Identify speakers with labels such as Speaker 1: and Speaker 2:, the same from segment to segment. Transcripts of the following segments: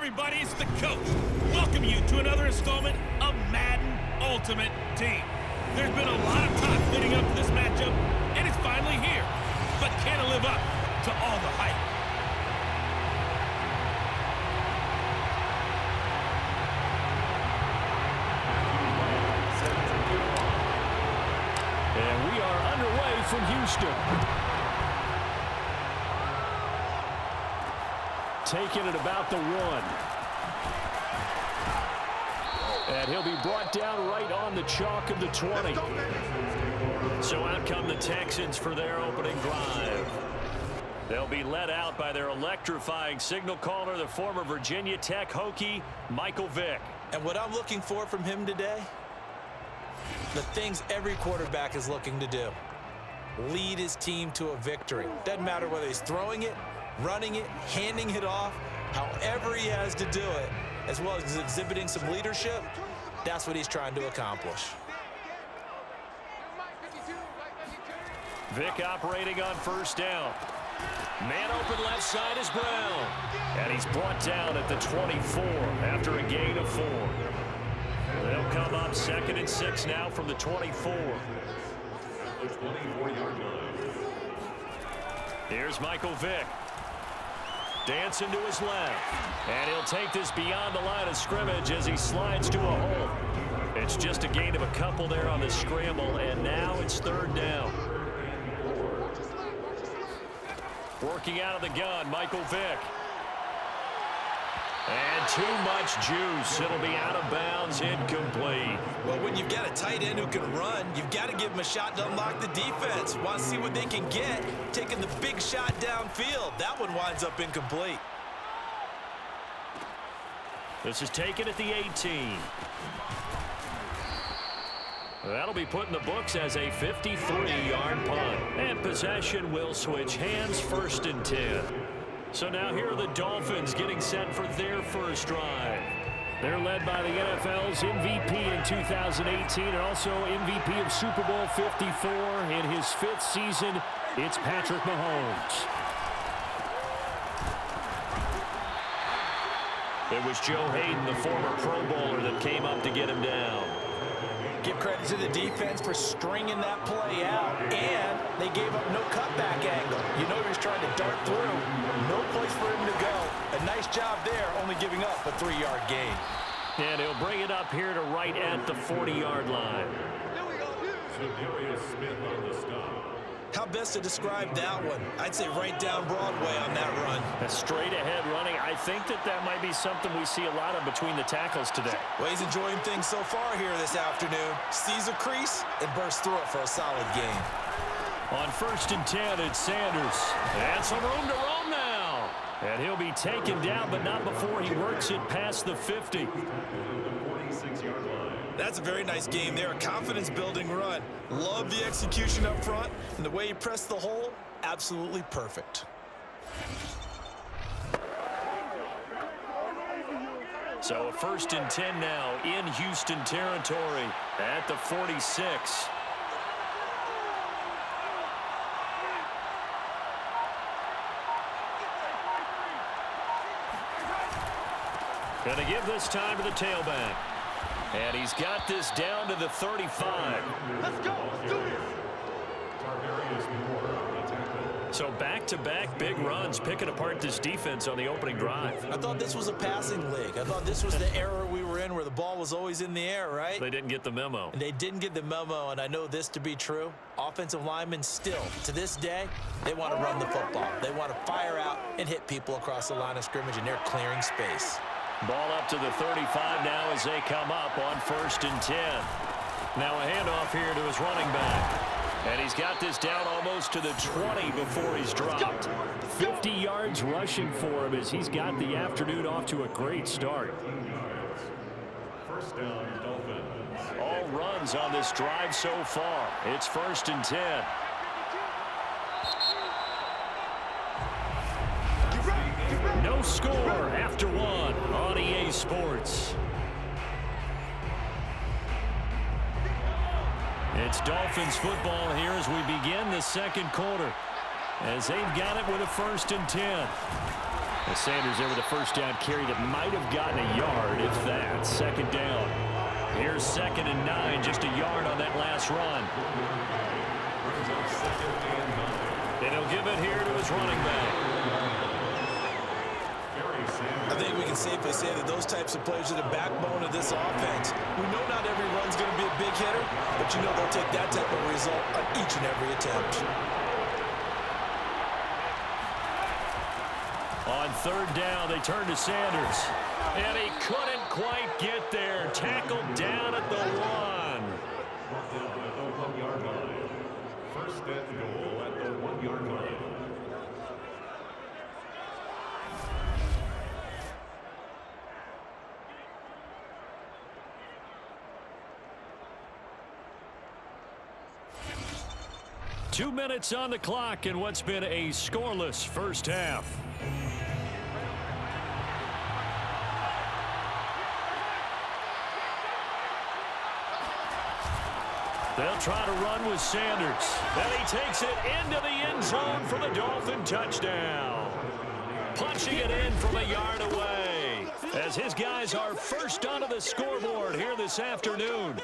Speaker 1: everybody, it's the coach. Welcome you to another installment of Madden Ultimate Team. There's been a lot of talk leading up to this matchup, and it's finally here. But can it live up to all the hype?
Speaker 2: And we are underway from Houston. Taking it about the 1. And he'll be brought down right on the chalk of the 20. So out come the Texans for their opening drive. They'll be led out by their electrifying signal caller, the former Virginia Tech Hokie, Michael Vick.
Speaker 3: And what I'm looking for from him today, the things every quarterback is looking to do. Lead his team to a victory. Doesn't matter whether he's throwing it, running it, handing it off, however he has to do it, as well as exhibiting some leadership, that's what he's trying to accomplish.
Speaker 2: Vick operating on first down. Man open left side is Brown. And he's brought down at the 24 after a gain of 4. They'll come up 2nd and 6 now from the 24. Here's Michael Vick. Dancing to his left. And he'll take this beyond the line of scrimmage as he slides to a hole. It's just a gain of a couple there on the scramble, and now it's 3rd down. Working out of the gun, Michael Vick. And too much juice. It'll be out of bounds, incomplete.
Speaker 3: Well, when you've got a tight end who can run, you've got to give him a shot to unlock the defense. Want to see what they can get, taking the big shot downfield. That one winds up incomplete.
Speaker 2: This is taken at the 18. That'll be put in the books as a 53-yard punt. And possession will switch hands, 1st and 10. So now here are the Dolphins getting set for their first drive. They're led by the NFL's MVP in 2018 and also MVP of Super Bowl 54 in his 5th season. It's Patrick Mahomes. It was Joe Hayden, the former Pro Bowler, that came up to get him down.
Speaker 3: Give credit to the defense for stringing that play out, and they gave up no cutback angle. You know he was trying to dart through. No place for him to go. A nice job there, only giving up a 3-yard gain.
Speaker 2: And he'll bring it up here to right at the 40-yard line.
Speaker 3: How best to describe that one? I'd say right down Broadway on that run.
Speaker 2: A straight-ahead running. I think that might be something we see a lot of between the tackles today.
Speaker 3: Well, he's enjoying things so far here this afternoon. Sees a crease and bursts through it for a solid gain.
Speaker 2: On 1st and 10, it's Sanders. And some room to roam now. And he'll be taken down, but not before he works it past the 50.
Speaker 3: That's a very nice game there. A confidence-building run. Love the execution up front. And the way he pressed the hole, absolutely perfect.
Speaker 2: So a 1st and 10 now in Houston territory at the 46. Going to give this time to the tailback. And he's got this down to the 35.
Speaker 1: Let's go. Let's do this.
Speaker 2: So back-to-back big runs, picking apart this defense on the opening drive.
Speaker 3: I thought this was a passing league. I thought this was the era we were in where the ball was always in the air, right?
Speaker 2: They didn't get the memo.
Speaker 3: And they didn't get the memo, and I know this to be true. Offensive linemen still, to this day, they want to run the football. They want to fire out and hit people across the line of scrimmage, and they're clearing space.
Speaker 2: Ball up to the 35 now as they come up on 1st and 10. Now a handoff here to his running back. And he's got this down almost to the 20 before he's dropped. 50 yards rushing for him as he's got the afternoon off to a great start.
Speaker 4: First down, Dolphins.
Speaker 2: All runs on this drive so far. It's 1st and 10. No score after 1 on EA Sports. It's Dolphins football here as we begin the 2nd quarter. As they've got it with a 1st and 10. And Sanders there with a first down carry that might have gotten a yard, if that. Second down. Here's 2nd and 9, just a yard on that last run. And he'll give it here to his running back.
Speaker 3: I think we can safely say that those types of plays are the backbone of this offense. We know not every run's going to be a big hitter, but you know they'll take that type of result on each and every attempt.
Speaker 2: On 3rd down, they turn to Sanders. And he couldn't quite get there. Tackled down at the 1.
Speaker 4: First and goal at the 1-yard line.
Speaker 2: Two minutes on the clock in what's been a scoreless first half. They'll try to run with Sanders. And he takes it into the end zone for the Dolphin touchdown. Punching it in from a yard away as his guys are first onto the scoreboard here this afternoon.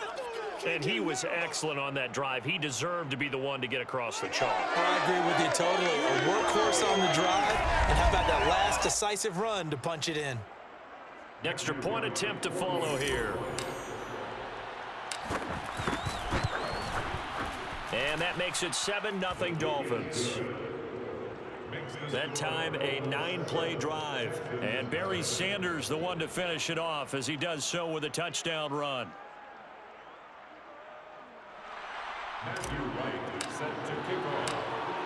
Speaker 2: And he was excellent on that drive. He deserved to be the one to get across the chalk.
Speaker 3: I agree with you totally. A workhorse on the drive. And how about that last decisive run to punch it in?
Speaker 2: Extra point attempt to follow here. And that makes it 7-0 Dolphins. That time a 9-play drive. And Barry Sanders the one to finish it off as he does so with a touchdown run.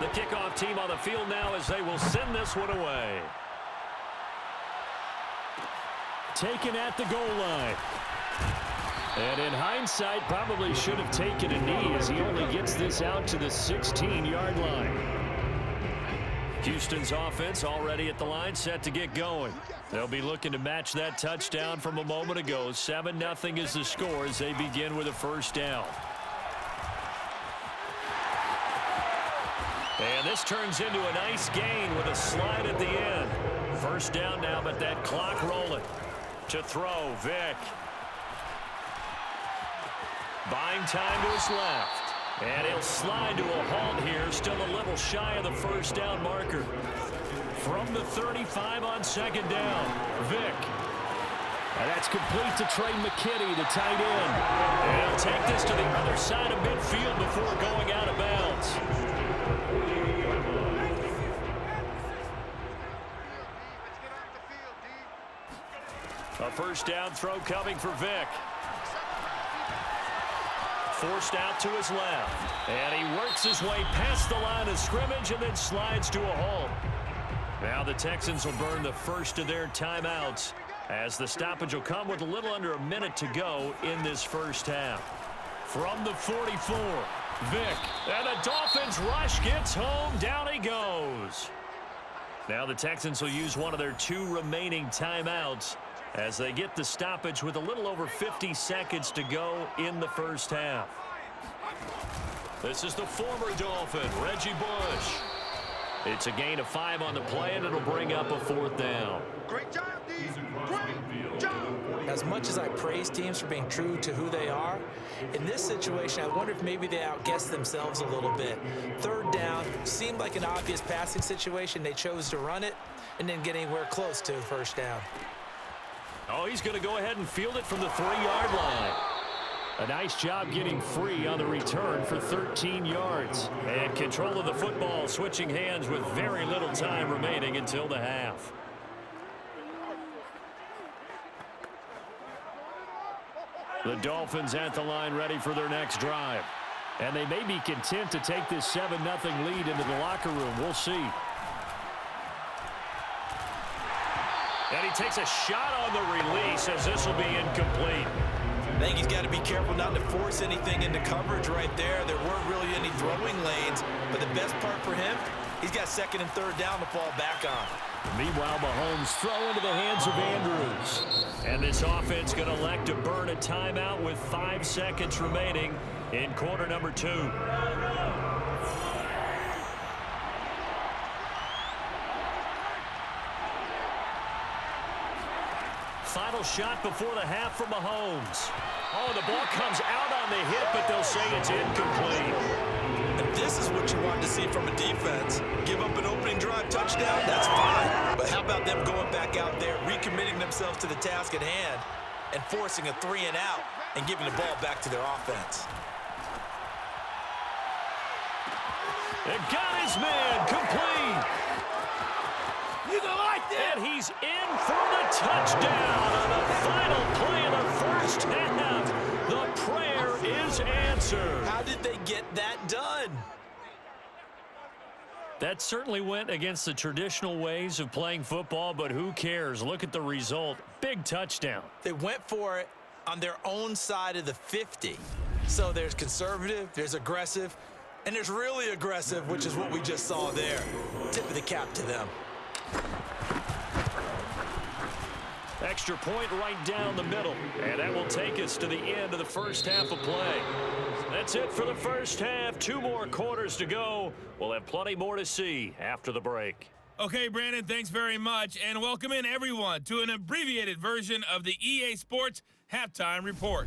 Speaker 2: The kickoff team on the field now as they will send this one away. Taken at the goal line. And in hindsight, probably should have taken a knee as he only gets this out to the 16-yard line. Houston's offense already at the line, set to get going. They'll be looking to match that touchdown from a moment ago. 7-0 is the score as they begin with a first down. And this turns into a nice gain with a slide at the end. First down now, but that clock rolling. To throw, Vick. Buying time to his left. And he'll slide to a halt here, still a little shy of the first down marker. From the 35 on second down, Vick. And that's complete to Trey McKinney, the tight end. And he'll take this to the other side of midfield before going out of bounds. A first down throw coming for Vick. Forced out to his left. And he works his way past the line of scrimmage and then slides to a halt. Now the Texans will burn the first of their timeouts as the stoppage will come with a little under a minute to go in this first half. From the 44, Vick. And the Dolphins rush gets home. Down he goes. Now the Texans will use one of their 2 remaining timeouts as they get the stoppage with a little over 50 seconds to go in the first half. This is the former Dolphin, Reggie Bush. It's a gain of 5 on the play, and it'll bring up a 4th down.
Speaker 5: Great job, D. Great job.
Speaker 3: As much as I praise teams for being true to who they are, in this situation, I wonder if maybe they outguessed themselves a little bit. 3rd down seemed like an obvious passing situation. They chose to run it and didn't get anywhere close to first down.
Speaker 2: Oh, he's going to go ahead and field it from the 3-yard line. A nice job getting free on the return for 13 yards. And control of the football switching hands with very little time remaining until the half. The Dolphins at the line ready for their next drive. And they may be content to take this 7-0 lead into the locker room. We'll see. And he takes a shot on the release as this will be incomplete.
Speaker 3: I think he's got to be careful not to force anything into coverage right there. There weren't really any throwing lanes, but the best part for him, he's got 2nd and 3rd down to fall back on.
Speaker 2: Meanwhile, Mahomes throw into the hands of Andrews. And this offense going to elect to burn a timeout with 5 seconds remaining in quarter number 2. Final shot before the half from Mahomes. Oh, the ball comes out on the hit, but they'll say it's incomplete.
Speaker 3: And this is what you want to see from a defense. Give up an opening drive touchdown, that's fine. But how about them going back out there, recommitting themselves to the task at hand, and forcing a 3-and-out and giving the ball back to their offense?
Speaker 2: And got his man complete.
Speaker 1: You go like that.
Speaker 2: And he's in for the touchdown on the final play of the first half. The prayer is answered.
Speaker 3: How did they get that done?
Speaker 2: That certainly went against the traditional ways of playing football, but who cares? Look at the result. Big touchdown.
Speaker 3: They went for it on their own side of the 50. So there's conservative, there's aggressive, and there's really aggressive, which is what we just saw there. Tip of the cap to them.
Speaker 2: Extra point right down the middle. And that will take us to the end of the first half of play. That's it for the first half. 2 more quarters to go. We'll have plenty more to see after the break.
Speaker 1: Okay, Brandon, thanks very much. And welcome in, everyone, to an abbreviated version of the EA Sports Halftime Report.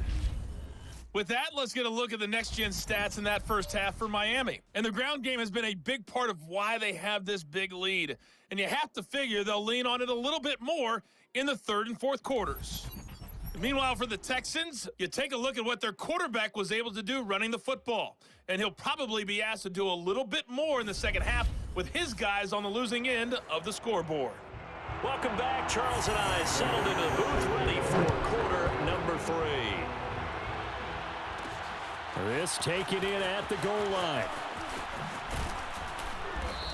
Speaker 1: With that, let's get a look at the next-gen stats in that first half for Miami. And the ground game has been a big part of why they have this big lead. And you have to figure they'll lean on it a little bit more in the third and fourth quarters. Meanwhile, for the Texans, you take a look at what their quarterback was able to do running the football. And he'll probably be asked to do a little bit more in the second half with his guys on the losing end of the scoreboard.
Speaker 2: Welcome back. Charles and I settled into the booth ready for quarter number 3. This taken in at the goal line.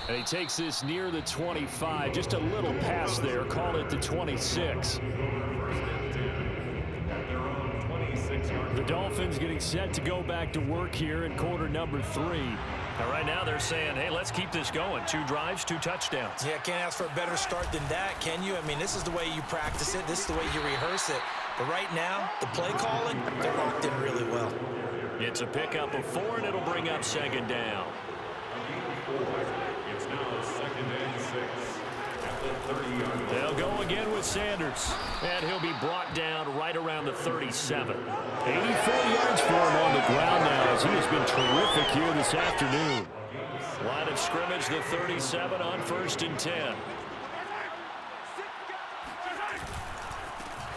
Speaker 2: And he takes this near the 25. Just a little pass there. Call it the 26. The Dolphins getting set to go back to work here in quarter number 3. Now, right now they're saying, hey, let's keep this going. 2 drives, 2 touchdowns.
Speaker 3: Yeah, can't ask for a better start than that, can you? I mean, this is the way you practice it. This is the way you rehearse it. But right now, the play calling, they're locked in really well.
Speaker 2: It's a pickup of 4, and it'll bring up second down.
Speaker 4: It's now 2nd and 6 at the 30-yard line.
Speaker 2: They'll go again with Sanders, and he'll be brought down right around the 37. 84 yards for him on the ground now, as he has been terrific here this afternoon. Line of scrimmage, the 37 on 1st and 10.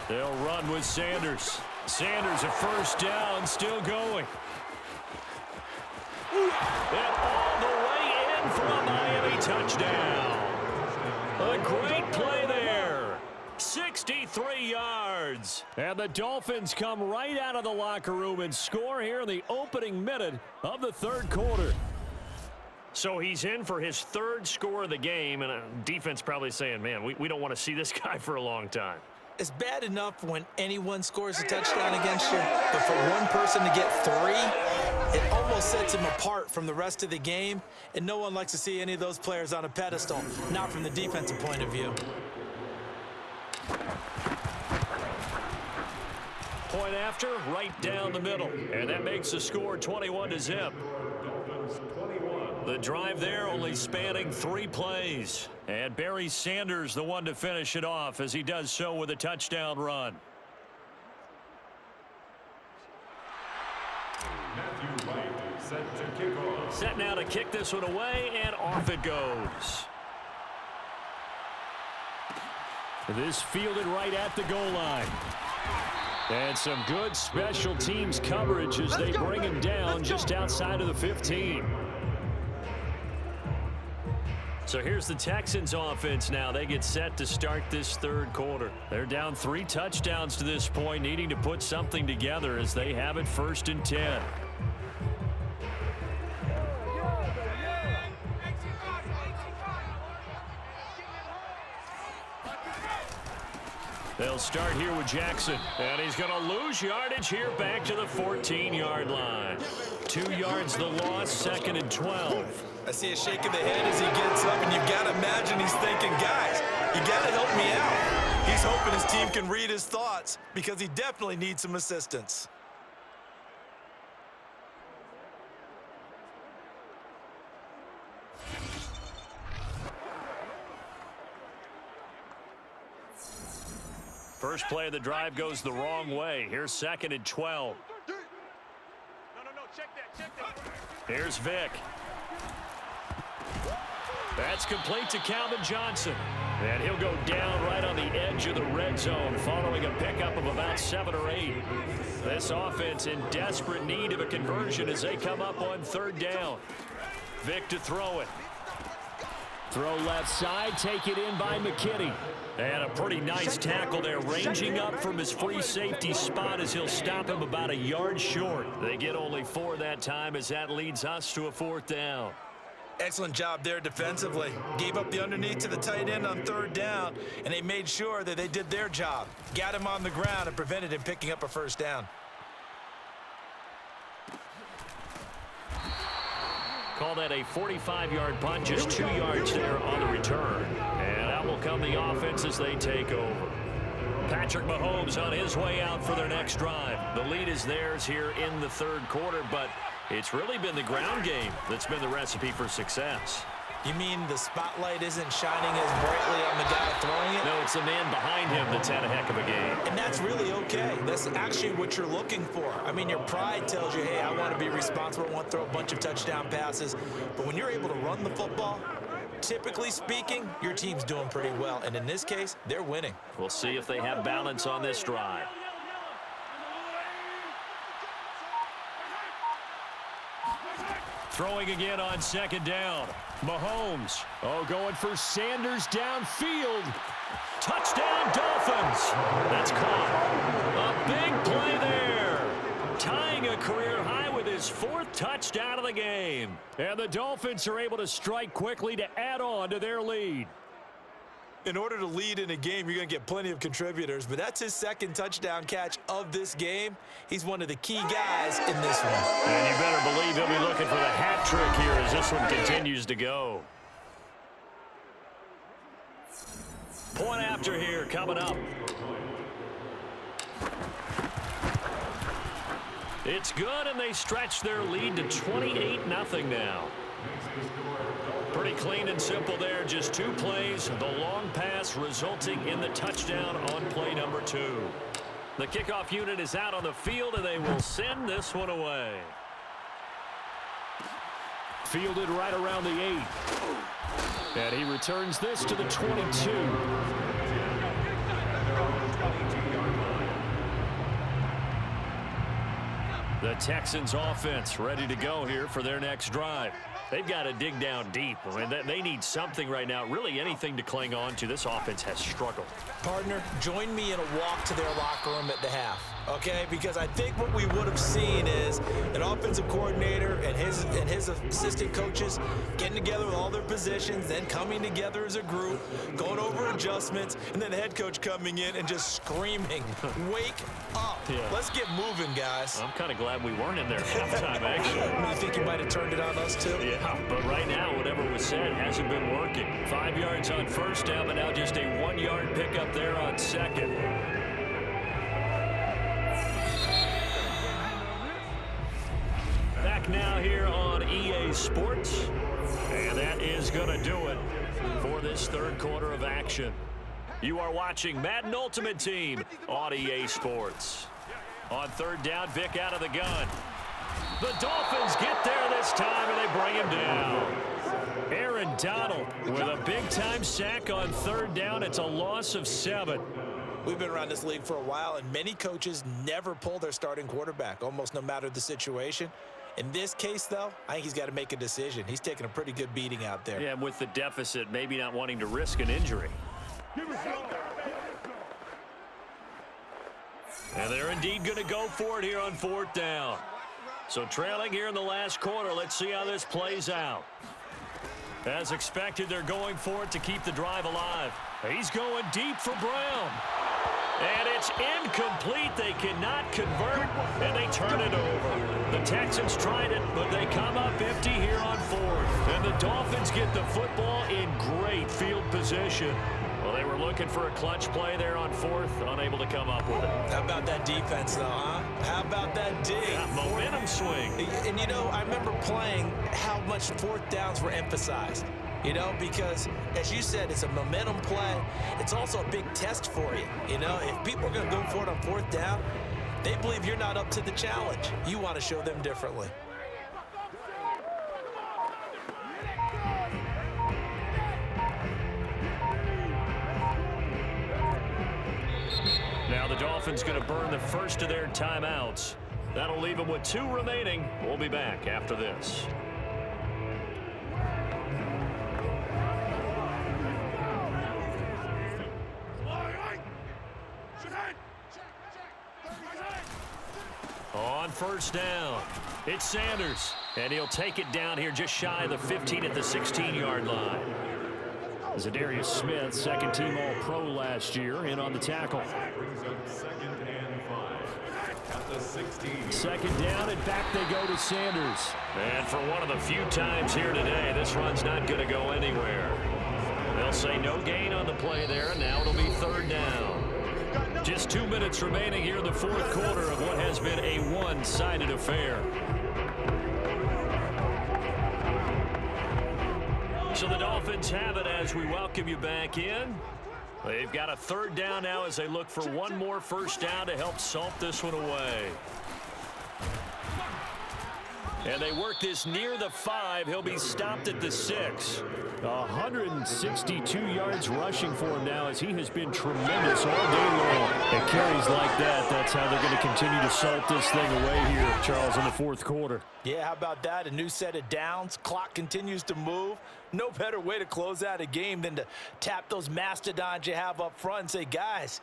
Speaker 2: They'll run with Sanders. Sanders, a first down, still going. And all the way in for a Miami touchdown. A great play there. 63 yards. And the Dolphins come right out of the locker room and score here in the opening minute of the third quarter. So he's in for his 3rd score of the game, and defense probably saying, man, we don't want to see this guy for a long time.
Speaker 3: It's bad enough when anyone scores a touchdown against you, but for one person to get 3, it almost sets him apart from the rest of the game, and no one likes to see any of those players on a pedestal, not from the defensive point of view.
Speaker 2: Point after, right down the middle, and that makes the score 21-0. The drive there only spanning 3 plays. And Barry Sanders the one to finish it off as he does so with a touchdown run.
Speaker 4: Matthew Wright set to kick off.
Speaker 2: Set now to kick this one away, and off it goes. This fielded right at the goal line. And some good special teams coverage as they bring him down just outside of the 15. So here's the Texans offense now. They get set to start this third quarter. They're down 3 touchdowns to this point, needing to put something together as they have it 1st and 10. They'll start here with Jackson, and he's going to lose yardage here back to the 14-yard line. 2 yards the loss, 2nd and 12.
Speaker 3: I see a shake of the head as he gets up, and you've got to imagine he's thinking, guys, you got to help me out. He's hoping his team can read his thoughts because he definitely needs some assistance.
Speaker 2: First play of the drive goes the wrong way. Here's 2nd and 12. Here's Vick. That's complete to Calvin Johnson. And he'll go down right on the edge of the red zone following a pickup of about 7 or 8. This offense in desperate need of a conversion as they come up on 3rd down. Vick to throw it. Throw left side, take it in by McKinney. And a pretty nice tackle there, ranging up from his free safety spot as he'll stop him about a yard short. They get only 4 that time as that leads us to a 4th down.
Speaker 3: Excellent job there defensively. Gave up the underneath to the tight end on 3rd down, and they made sure that they did their job. Got him on the ground and prevented him picking up a 1st down.
Speaker 2: Call that a 45-yard punt, just 2 yards there on the return. And out will come the offense as they take over. Patrick Mahomes on his way out for their next drive. The lead is theirs here in the 3rd quarter, but it's really been the ground game that's been the recipe for success.
Speaker 3: You mean the spotlight isn't shining as brightly on the guy throwing it?
Speaker 2: No, it's the man behind him that's had a heck of a game.
Speaker 3: And that's really okay. That's actually what you're looking for. I mean, your pride tells you, hey, I want to be responsible. I want to throw a bunch of touchdown passes. But when you're able to run the football, typically speaking, your team's doing pretty well. And in this case, they're winning.
Speaker 2: We'll see if they have balance on this drive. Throwing again on 2nd down. Mahomes. Going for Sanders downfield. Touchdown, Dolphins. That's caught. A big play there. Tying a career high with his 4th touchdown of the game. And the Dolphins are able to strike quickly to add on to their lead.
Speaker 3: In order to lead in a game, you're going to get plenty of contributors, but that's his 2nd touchdown catch of this game. He's one of the key guys in this one.
Speaker 2: And you better believe he'll be looking for the hat trick here as this one continues to go. Point after here coming up. It's good, and they stretch their lead to 28-0 now. Pretty clean and simple there. Just 2 plays. The long pass resulting in the touchdown on play number 2. The kickoff unit is out on the field, and they will send this one away. Fielded right around the 8. And he returns this to the 22. The Texans offense ready to go here for their next drive. They've got to dig down deep. I mean, they need something right now, really anything to cling on to. This offense has struggled.
Speaker 3: Partner, join me in a walk to their locker room at the half, okay? Because I think what we would have seen is an offensive coordinator and his assistant coaches getting together with all their positions, then coming together as a group, going over adjustments, and then the head coach coming in and just screaming, wake up. Yeah. Let's get moving, guys.
Speaker 2: I'm kind of glad we weren't in there halftime, actually.
Speaker 3: I think you might have turned it on us, too.
Speaker 2: Yeah, but right now, whatever was said hasn't been working. 5 yards on 1st down, but now just a 1-yard pickup there on 2nd. Back now here on EA Sports, and that is going to do it for this 3rd quarter of action. You are watching Madden Ultimate Team on EA Sports. On 3rd down, Vick out of the gun. The Dolphins get there this time, and they bring him down. Aaron Donald with a big-time sack on 3rd down. It's a loss of 7.
Speaker 3: We've been around this league for a while, and many coaches never pull their starting quarterback, almost no matter the situation. In this case, though, I think he's got to make a decision. He's taking a pretty good beating out there.
Speaker 2: Yeah, and with the deficit, maybe not wanting to risk an injury. And they're indeed going to go for it here on 4th down. So trailing here in the last quarter, let's see how this plays out. As expected, they're going for it to keep the drive alive. He's going deep for Brown. And it's incomplete. They cannot convert, and they turn it over. The Texans tried it, but they come up empty here on 4th. And the Dolphins get the football in great field position. Well, they were looking for a clutch play there on 4th, unable to come up with it.
Speaker 3: How about that defense, though, huh? How about that dig?
Speaker 2: Yeah, momentum swing.
Speaker 3: And, you know, I remember playing how much 4th downs were emphasized. You know, because, as you said, it's a momentum play. It's also a big test for you. You know, if people are going to go for it on 4th down, they believe you're not up to the challenge. You want to show them differently.
Speaker 2: Now the Dolphins going to burn the first of their timeouts. That'll leave them with 2 remaining. We'll be back after this. On 1st down, it's Sanders, and he'll take it down here just shy of the 15 at the 16-yard line. Zadarius Smith, 2nd-team All-Pro last year, in on the tackle.
Speaker 4: Brings up 2nd and 5 at the 16.
Speaker 2: 2nd down, and back they go to Sanders. And for one of the few times here today, this run's not going to go anywhere. They'll say no gain on the play there, and now it'll be 3rd down. Just 2 minutes remaining here in the 4th quarter of what has been a one-sided affair. So the Dolphins have it as we welcome you back in. They've got a 3rd down now as they look for one more 1st down to help salt this one away. And they work this near the 5. He'll be stopped at the 6. 162 yards rushing for him now as he has been tremendous all day long. At carries like that, that's how they're going to continue to salt this thing away here, Charles, in the 4th quarter.
Speaker 3: Yeah, how about that? A new set of downs. Clock continues to move. No better way to close out a game than to tap those mastodons you have up front and say, guys,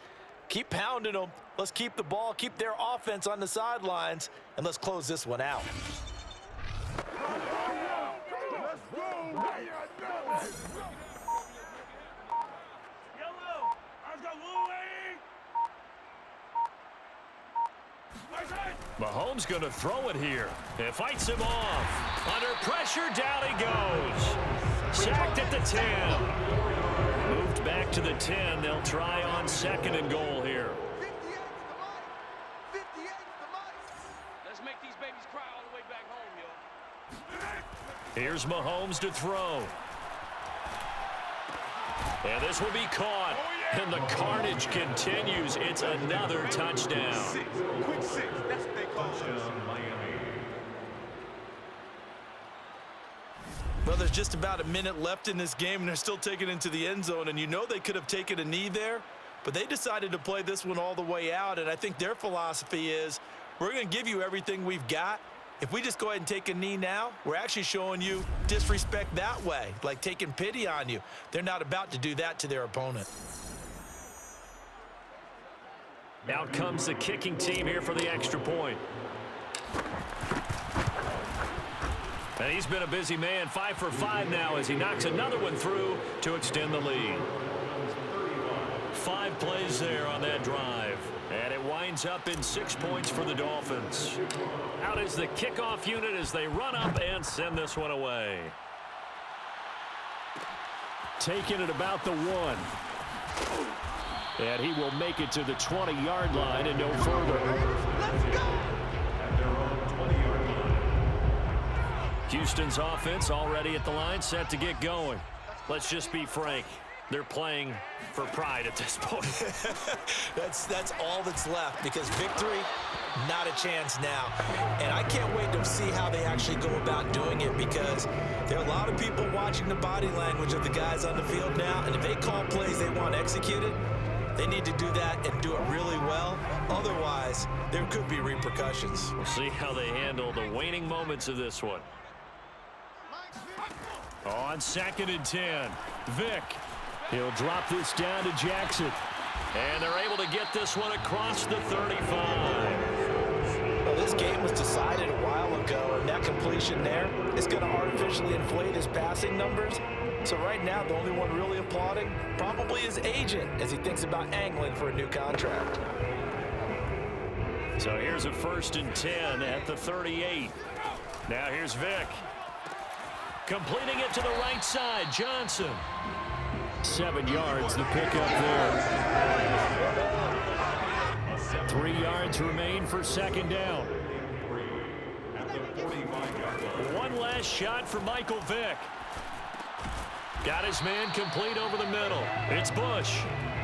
Speaker 3: keep pounding them. Let's keep the ball, keep their offense on the sidelines, and let's close this one out.
Speaker 2: Mahomes going to throw it here. It fights him off. Under pressure, down he goes. Sacked at the 10. Moved back to the 10. They'll try on 2nd and goal here.
Speaker 6: Let's make these babies cry all the way back home, yo.
Speaker 2: Here's Mahomes to throw. And this will be caught. And the carnage continues. It's another touchdown.
Speaker 5: Quick 6. That's what they call
Speaker 4: Touchdown, Miami.
Speaker 3: Well, there's just about a minute left in this game, and they're still taking it into the end zone. And you know they could have taken a knee there, but they decided to play this one all the way out. And I think their philosophy is, we're going to give you everything we've got. If we just go ahead and take a knee now, we're actually showing you disrespect that way, like taking pity on you. They're not about to do that to their opponent.
Speaker 2: Out comes the kicking team here for the extra point. And he's been a busy man, 5 for 5 now as he knocks another one through to extend the lead. 5 plays there on that drive. And it winds up in 6 points for the Dolphins. Out is the kickoff unit as they run up and send this one away. Taking it about the 1. And he will make it to the 20-yard line and no further.
Speaker 5: Let's go!
Speaker 4: At their own 20-yard line.
Speaker 2: Houston's offense already at the line, set to get going. Let's just be frank. They're playing for pride at this point.
Speaker 3: That's all that's left, because victory, not a chance now. And I can't wait to see how they actually go about doing it, because there are a lot of people watching the body language of the guys on the field now, and if they call plays they want executed, they need to do that and do it really well. Otherwise, there could be repercussions.
Speaker 2: We'll see how they handle the waning moments of this one. On 2nd and 10, Vick. He'll drop this down to Jackson. And they're able to get this one across the 35.
Speaker 3: Well, this game was decided a while ago, and that completion there is going to artificially inflate his passing numbers. So right now, the only one really applauding probably his agent as he thinks about angling for a new contract.
Speaker 2: So here's a 1st and 10 at the 38. Now here's Vick. Completing it to the right side, Johnson. 7 yards, the pickup there. 3 yards remain for 2nd down.
Speaker 4: At the 45-yard line.
Speaker 2: One last shot for Michael Vick. Got his man complete over the middle. It's Bush.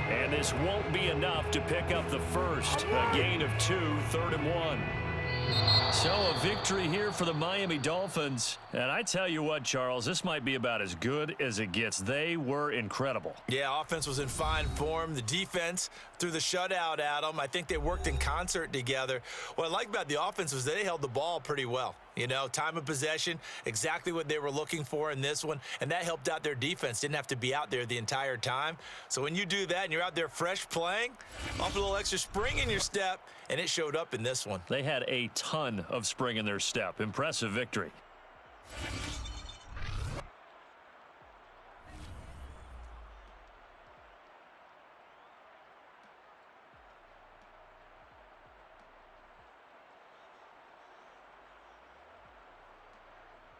Speaker 2: And this won't be enough to pick up the first. A gain of 2, 3rd and 1. So a victory here for the Miami Dolphins. And I tell you what, Charles, this might be about as good as it gets. They were incredible.
Speaker 3: Yeah, offense was in fine form. The defense threw the shutout at them. I think they worked in concert together. What I like about the offense was they held the ball pretty well. You know, time of possession, exactly what they were looking for in this one, and that helped out their defense. Didn't have to be out there the entire time. So when you do that and you're out there fresh playing, off a little extra spring in your step, and it showed up in this one.
Speaker 2: They had a ton of spring in their step. Impressive victory.